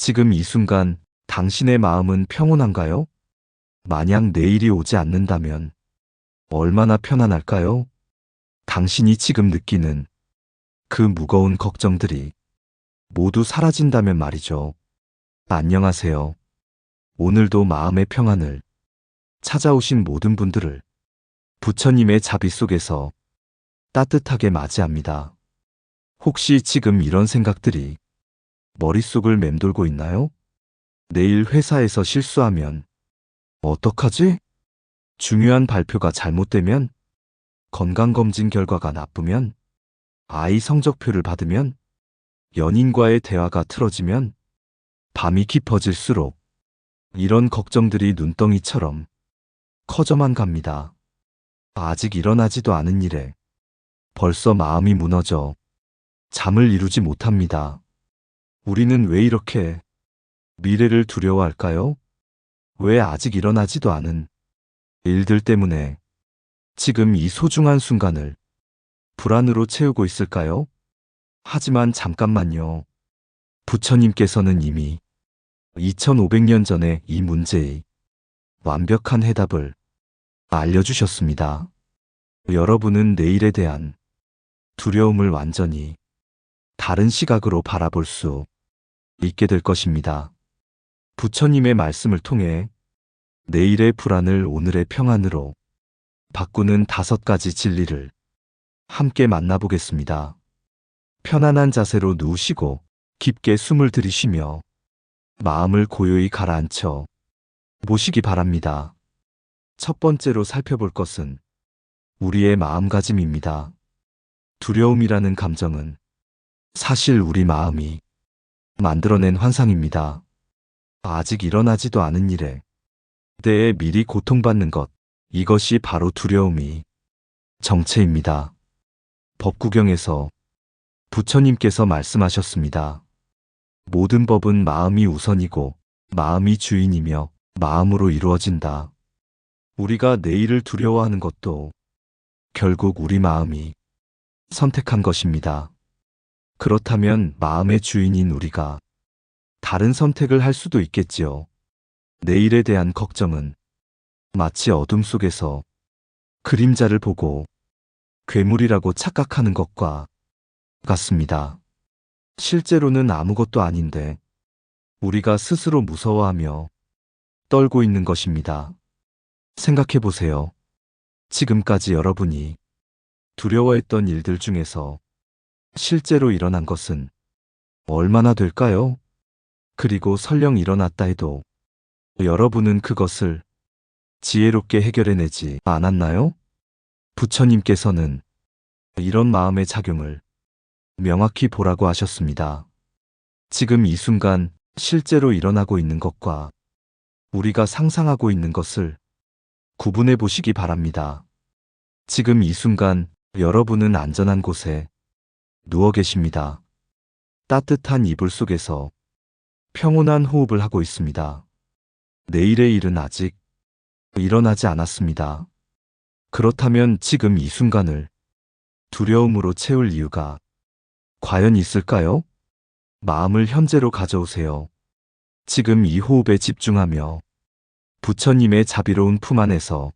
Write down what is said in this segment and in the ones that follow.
지금 이 순간 당신의 마음은 평온한가요? 만약 내일이 오지 않는다면 얼마나 편안할까요? 당신이 지금 느끼는 그 무거운 걱정들이 모두 사라진다면 말이죠. 안녕하세요. 오늘도 마음의 평안을 찾아오신 모든 분들을 부처님의 자비 속에서 따뜻하게 맞이합니다. 혹시 지금 이런 생각들이 머릿속을 맴돌고 있나요? 내일 회사에서 실수하면 어떡하지? 중요한 발표가 잘못되면? 건강검진 결과가 나쁘면? 아이 성적표를 받으면? 연인과의 대화가 틀어지면? 밤이 깊어질수록 이런 걱정들이 눈덩이처럼 커져만 갑니다. 아직 일어나지도 않은 일에 벌써 마음이 무너져 잠을 이루지 못합니다. 우리는 왜 이렇게 미래를 두려워할까요? 왜 아직 일어나지도 않은 일들 때문에 지금 이 소중한 순간을 불안으로 채우고 있을까요? 하지만 잠깐만요. 부처님께서는 이미 2500년 전에 이 문제의 완벽한 해답을 알려주셨습니다. 여러분은 내일에 대한 두려움을 완전히 다른 시각으로 바라볼 수 있게 될 것입니다. 부처님의 말씀을 통해 내일의 불안을 오늘의 평안으로 바꾸는 5가지 진리를 함께 만나보겠습니다. 편안한 자세로 누우시고 깊게 숨을 들이쉬며 마음을 고요히 가라앉혀 보시기 바랍니다. 첫 번째로 살펴볼 것은 우리의 마음가짐입니다. 두려움이라는 감정은 사실 우리 마음이 만들어낸 환상입니다. 아직 일어나지도 않은 일에 대해 미리 고통받는 것, 이것이 바로 두려움이 정체입니다. 법구경에서 부처님께서 말씀하셨습니다. 모든 법은 마음이 우선이고 마음이 주인이며 마음으로 이루어진다. 우리가 내일을 두려워하는 것도 결국 우리 마음이 선택한 것입니다. 그렇다면 마음의 주인인 우리가 다른 선택을 할 수도 있겠지요. 내일에 대한 걱정은 마치 어둠 속에서 그림자를 보고 괴물이라고 착각하는 것과 같습니다. 실제로는 아무것도 아닌데 우리가 스스로 무서워하며 떨고 있는 것입니다. 생각해 보세요. 지금까지 여러분이 두려워했던 일들 중에서 실제로 일어난 것은 얼마나 될까요? 그리고 설령 일어났다 해도 여러분은 그것을 지혜롭게 해결해내지 않았나요? 부처님께서는 이런 마음의 작용을 명확히 보라고 하셨습니다. 지금 이 순간 실제로 일어나고 있는 것과 우리가 상상하고 있는 것을 구분해 보시기 바랍니다. 지금 이 순간 여러분은 안전한 곳에 누워 계십니다. 따뜻한 이불 속에서 평온한 호흡을 하고 있습니다. 내일의 일은 아직 일어나지 않았습니다. 그렇다면 지금 이 순간을 두려움으로 채울 이유가 과연 있을까요? 마음을 현재로 가져오세요. 지금 이 호흡에 집중하며 부처님의 자비로운 품 안에서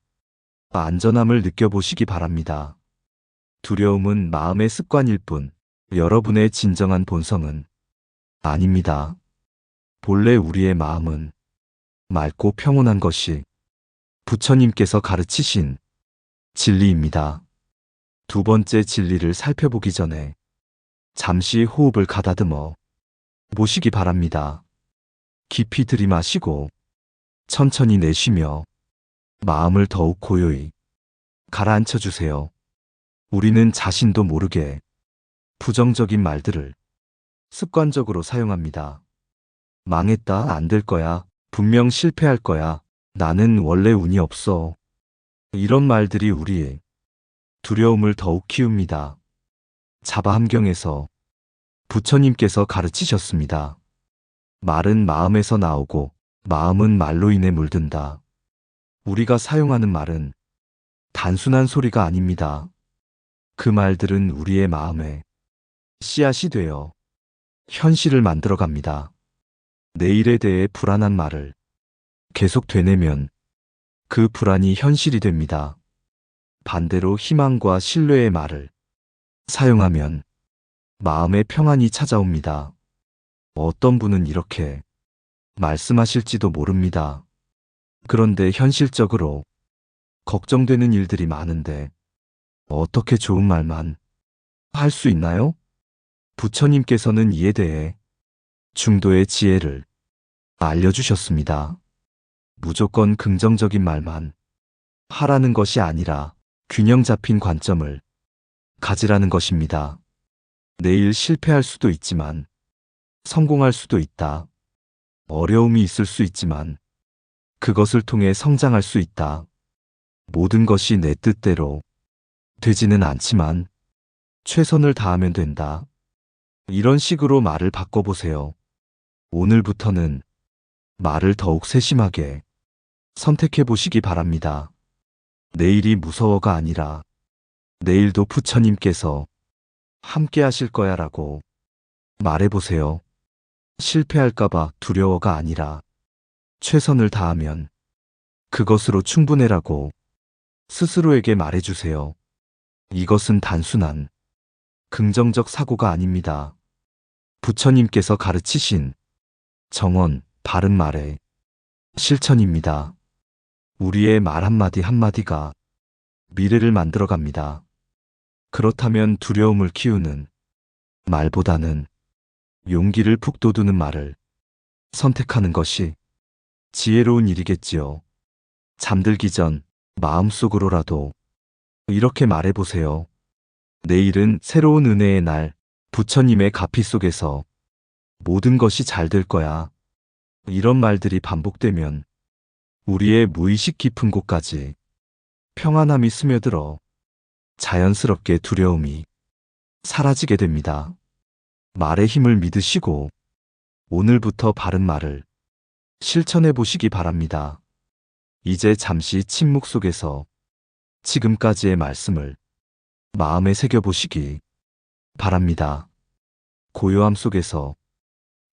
안전함을 느껴보시기 바랍니다. 두려움은 마음의 습관일 뿐 여러분의 진정한 본성은 아닙니다. 본래 우리의 마음은 맑고 평온한 것이 부처님께서 가르치신 진리입니다. 두 번째 진리를 살펴보기 전에 잠시 호흡을 가다듬어 보시기 바랍니다. 깊이 들이마시고 천천히 내쉬며 마음을 더욱 고요히 가라앉혀 주세요. 우리는 자신도 모르게 부정적인 말들을 습관적으로 사용합니다. 망했다, 안 될 거야, 분명 실패할 거야, 나는 원래 운이 없어. 이런 말들이 우리의 두려움을 더욱 키웁니다. 자바함경에서 부처님께서 가르치셨습니다. 말은 마음에서 나오고 마음은 말로 인해 물든다. 우리가 사용하는 말은 단순한 소리가 아닙니다. 그 말들은 우리의 마음에 씨앗이 되어 현실을 만들어갑니다. 내일에 대해 불안한 말을 계속 되뇌면 그 불안이 현실이 됩니다. 반대로 희망과 신뢰의 말을 사용하면 마음의 평안이 찾아옵니다. 어떤 분은 이렇게 말씀하실지도 모릅니다. 그런데 현실적으로 걱정되는 일들이 많은데 어떻게 좋은 말만 할 수 있나요? 부처님께서는 이에 대해 중도의 지혜를 알려주셨습니다. 무조건 긍정적인 말만 하라는 것이 아니라 균형 잡힌 관점을 가지라는 것입니다. 내일 실패할 수도 있지만 성공할 수도 있다. 어려움이 있을 수 있지만 그것을 통해 성장할 수 있다. 모든 것이 내 뜻대로 되지는 않지만 최선을 다하면 된다. 이런 식으로 말을 바꿔보세요. 오늘부터는 말을 더욱 세심하게 선택해 보시기 바랍니다. 내일이 무서워가 아니라 내일도 부처님께서 함께 하실 거야 라고 말해보세요. 실패할까봐 두려워가 아니라 최선을 다하면 그것으로 충분해라고 스스로에게 말해주세요. 이것은 단순한 긍정적 사고가 아닙니다. 부처님께서 가르치신 정언, 바른 말의 실천입니다. 우리의 말 한마디 한마디가 미래를 만들어갑니다. 그렇다면 두려움을 키우는 말보다는 용기를 북돋우는 말을 선택하는 것이 지혜로운 일이겠지요. 잠들기 전 마음속으로라도 이렇게 말해보세요. 내일은 새로운 은혜의 날, 부처님의 가피 속에서 모든 것이 잘 될 거야. 이런 말들이 반복되면 우리의 무의식 깊은 곳까지 평안함이 스며들어 자연스럽게 두려움이 사라지게 됩니다. 말의 힘을 믿으시고 오늘부터 바른 말을 실천해 보시기 바랍니다. 이제 잠시 침묵 속에서 지금까지의 말씀을 마음에 새겨보시기 바랍니다. 고요함 속에서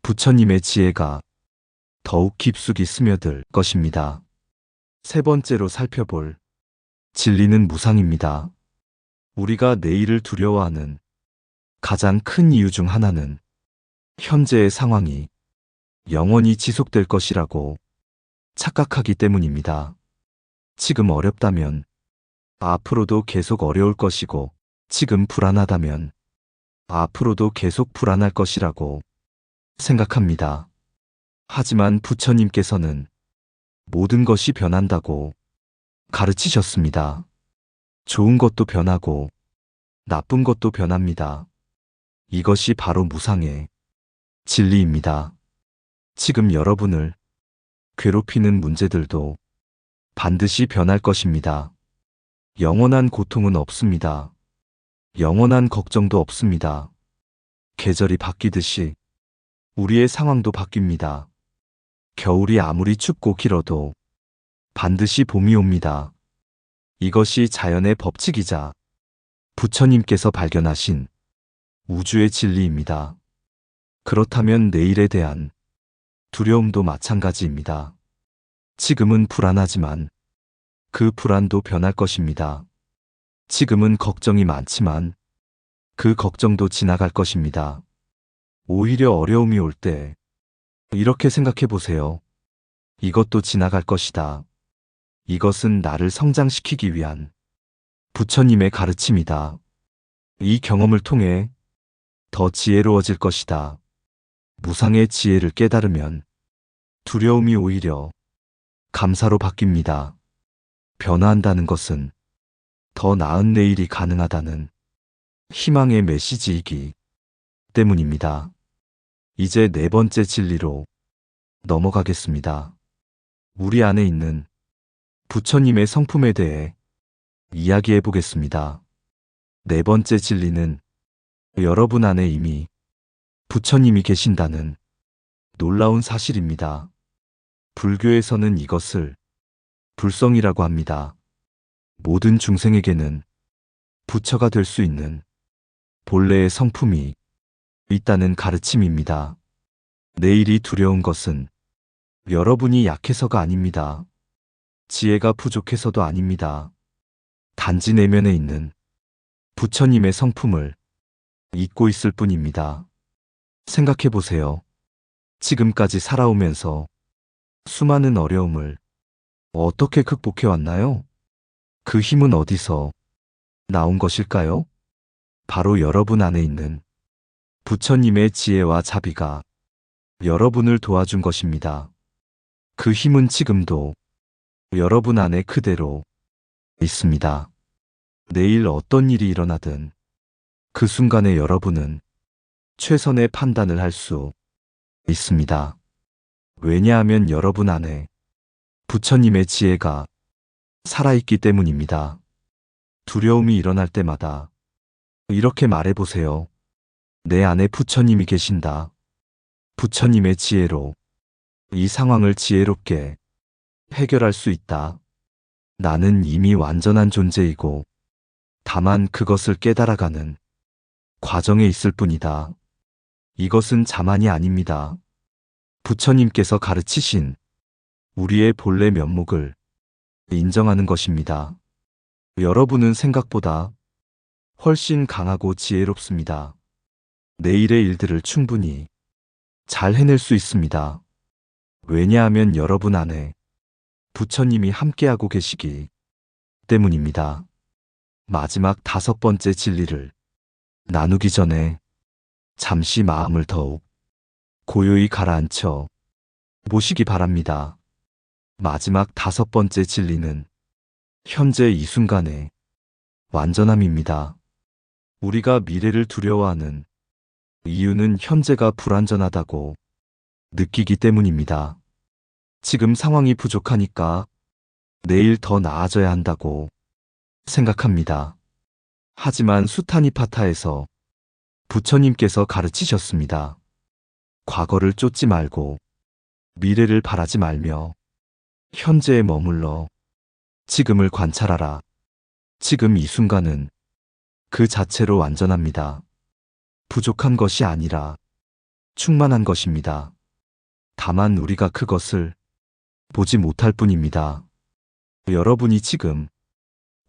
부처님의 지혜가 더욱 깊숙이 스며들 것입니다. 세 번째로 살펴볼 진리는 무상입니다. 우리가 내일을 두려워하는 가장 큰 이유 중 하나는 현재의 상황이 영원히 지속될 것이라고 착각하기 때문입니다. 지금 어렵다면 앞으로도 계속 어려울 것이고, 지금 불안하다면 앞으로도 계속 불안할 것이라고 생각합니다. 하지만 부처님께서는 모든 것이 변한다고 가르치셨습니다. 좋은 것도 변하고 나쁜 것도 변합니다. 이것이 바로 무상의 진리입니다. 지금 여러분을 괴롭히는 문제들도 반드시 변할 것입니다. 영원한 고통은 없습니다. 영원한 걱정도 없습니다. 계절이 바뀌듯이 우리의 상황도 바뀝니다. 겨울이 아무리 춥고 길어도 반드시 봄이 옵니다. 이것이 자연의 법칙이자 부처님께서 발견하신 우주의 진리입니다. 그렇다면 내일에 대한 두려움도 마찬가지입니다. 지금은 불안하지만 그 불안도 변할 것입니다. 지금은 걱정이 많지만 그 걱정도 지나갈 것입니다. 오히려 어려움이 올 때 이렇게 생각해 보세요. 이것도 지나갈 것이다. 이것은 나를 성장시키기 위한 부처님의 가르침이다. 이 경험을 통해 더 지혜로워질 것이다. 무상의 지혜를 깨달으면 두려움이 오히려 감사로 바뀝니다. 변화한다는 것은 더 나은 내일이 가능하다는 희망의 메시지이기 때문입니다. 이제 네 번째 진리로 넘어가겠습니다. 우리 안에 있는 부처님의 성품에 대해 이야기해 보겠습니다. 네 번째 진리는 여러분 안에 이미 부처님이 계신다는 놀라운 사실입니다. 불교에서는 이것을 불성이라고 합니다. 모든 중생에게는 부처가 될 수 있는 본래의 성품이 있다는 가르침입니다. 내일이 두려운 것은 여러분이 약해서가 아닙니다. 지혜가 부족해서도 아닙니다. 단지 내면에 있는 부처님의 성품을 잊고 있을 뿐입니다. 생각해 보세요. 지금까지 살아오면서 수많은 어려움을 어떻게 극복해 왔나요? 그 힘은 어디서 나온 것일까요? 바로 여러분 안에 있는 부처님의 지혜와 자비가 여러분을 도와준 것입니다. 그 힘은 지금도 여러분 안에 그대로 있습니다. 내일 어떤 일이 일어나든 그 순간에 여러분은 최선의 판단을 할 수 있습니다. 왜냐하면 여러분 안에 부처님의 지혜가 살아있기 때문입니다. 두려움이 일어날 때마다 이렇게 말해보세요. 내 안에 부처님이 계신다. 부처님의 지혜로 이 상황을 지혜롭게 해결할 수 있다. 나는 이미 완전한 존재이고 다만 그것을 깨달아가는 과정에 있을 뿐이다. 이것은 자만이 아닙니다. 부처님께서 가르치신 우리의 본래 면목을 인정하는 것입니다. 여러분은 생각보다 훨씬 강하고 지혜롭습니다. 내일의 일들을 충분히 잘 해낼 수 있습니다. 왜냐하면 여러분 안에 부처님이 함께하고 계시기 때문입니다. 마지막 5번째 진리를 나누기 전에 잠시 마음을 더욱 고요히 가라앉혀 보시기 바랍니다. 마지막 5번째 진리는 현재 이 순간의 완전함입니다. 우리가 미래를 두려워하는 이유는 현재가 불완전하다고 느끼기 때문입니다. 지금 상황이 부족하니까 내일 더 나아져야 한다고 생각합니다. 하지만 수타니파타에서 부처님께서 가르치셨습니다. 과거를 쫓지 말고 미래를 바라지 말며 현재에 머물러 지금을 관찰하라. 지금 이 순간은 그 자체로 완전합니다. 부족한 것이 아니라 충만한 것입니다. 다만 우리가 그것을 보지 못할 뿐입니다. 여러분이 지금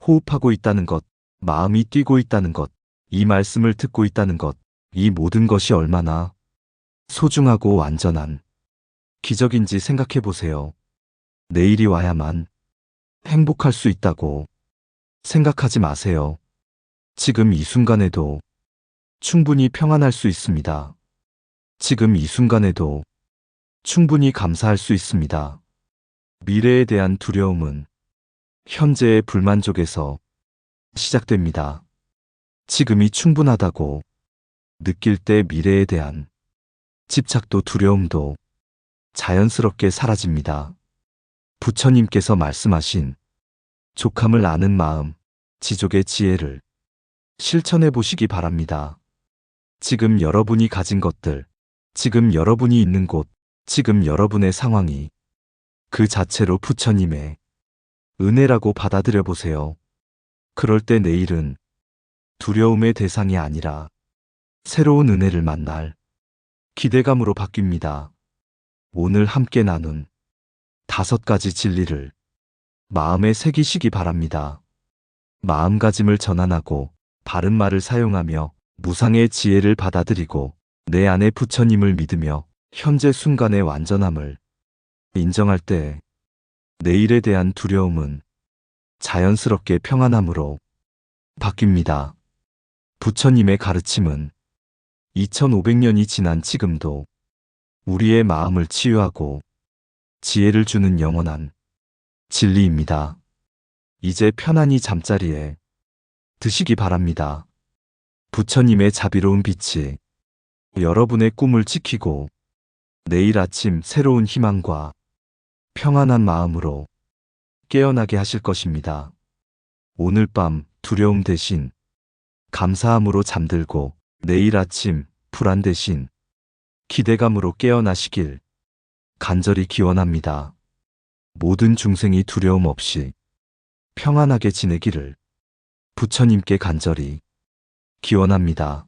호흡하고 있다는 것, 마음이 뛰고 있다는 것, 이 말씀을 듣고 있다는 것, 이 모든 것이 얼마나 소중하고 완전한 기적인지 생각해 보세요. 내일이 와야만 행복할 수 있다고 생각하지 마세요. 지금 이 순간에도 충분히 평안할 수 있습니다. 지금 이 순간에도 충분히 감사할 수 있습니다. 미래에 대한 두려움은 현재의 불만족에서 시작됩니다. 지금이 충분하다고 느낄 때 미래에 대한 집착도 두려움도 자연스럽게 사라집니다. 부처님께서 말씀하신 족함을 아는 마음, 지족의 지혜를 실천해 보시기 바랍니다. 지금 여러분이 가진 것들, 지금 여러분이 있는 곳, 지금 여러분의 상황이 그 자체로 부처님의 은혜라고 받아들여 보세요. 그럴 때 내일은 두려움의 대상이 아니라 새로운 은혜를 만날 기대감으로 바뀝니다. 오늘 함께 나눈 5가지 진리를 마음에 새기시기 바랍니다. 마음가짐을 전환하고 바른 말을 사용하며 무상의 지혜를 받아들이고 내 안에 부처님을 믿으며 현재 순간의 완전함을 인정할 때 내일에 대한 두려움은 자연스럽게 평안함으로 바뀝니다. 부처님의 가르침은 2500년이 지난 지금도 우리의 마음을 치유하고 지혜를 주는 영원한 진리입니다. 이제 편안히 잠자리에 드시기 바랍니다. 부처님의 자비로운 빛이 여러분의 꿈을 지키고 내일 아침 새로운 희망과 평안한 마음으로 깨어나게 하실 것입니다. 오늘 밤 두려움 대신 감사함으로 잠들고 내일 아침 불안 대신 기대감으로 깨어나시길 간절히 기원합니다. 모든 중생이 두려움 없이 평안하게 지내기를 부처님께 간절히 기원합니다.